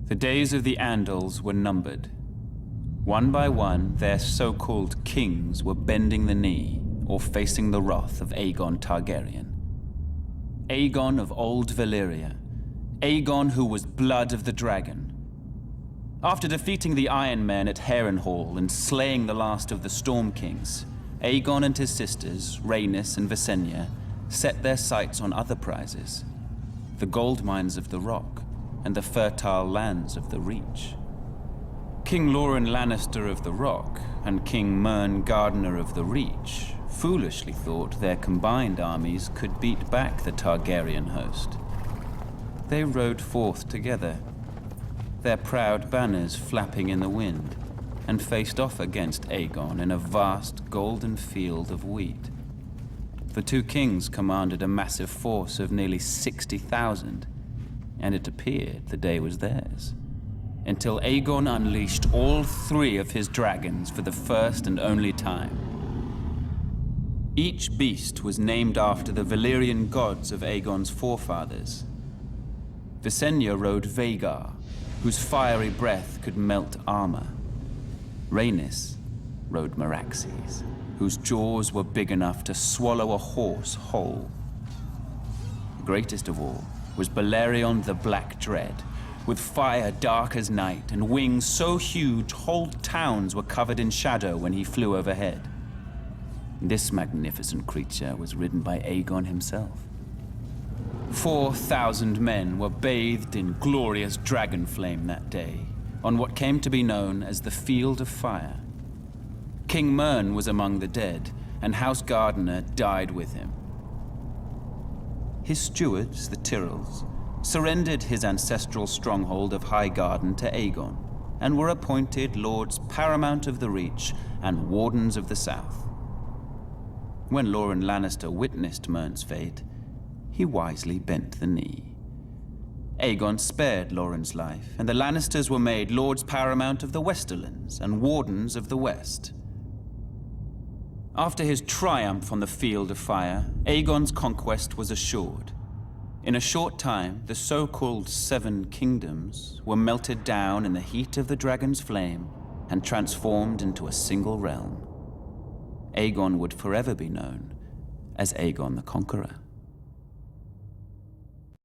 The days of the Andals were numbered. One by one, their so-called kings were bending the knee or facing the wrath of Aegon Targaryen. Aegon of old Valyria. Aegon who was blood of the dragon. After defeating the Iron Men at Harrenhal and slaying the last of the Storm Kings, Aegon and his sisters, Rhaenys and Visenya, set their sights on other prizes. The gold mines of the Rock and the fertile lands of the Reach. King Loren Lannister of the Rock and King Mern Gardener of the Reach foolishly thought their combined armies could beat back the Targaryen host. They rode forth together, their proud banners flapping in the wind, and faced off against Aegon in a vast golden field of wheat. The two kings commanded a massive force of nearly 60,000, and it appeared the day was theirs, until Aegon unleashed all three of his dragons for the first and only time. Each beast was named after the Valyrian gods of Aegon's forefathers. Visenya rode Vhagar, whose fiery breath could melt armor. Rhaenys rode Meraxes, whose jaws were big enough to swallow a horse whole. Greatest of all was Balerion the Black Dread, with fire dark as night and wings so huge whole towns were covered in shadow when he flew overhead. This magnificent creature was ridden by Aegon himself. 4,000 men were bathed in glorious dragon flame that day, on what came to be known as the Field of Fire. King Mern was among the dead, and House Gardener died with him. His stewards, the Tyrells, surrendered his ancestral stronghold of Highgarden to Aegon, and were appointed Lords Paramount of the Reach and Wardens of the South. When Loren Lannister witnessed Mern's fate, he wisely bent the knee. Aegon spared Loren's life, and the Lannisters were made Lords Paramount of the Westerlands and Wardens of the West. After his triumph on the Field of Fire, Aegon's conquest was assured. In a short time, the so-called Seven Kingdoms were melted down in the heat of the dragon's flame and transformed into a single realm. Aegon would forever be known as Aegon the Conqueror.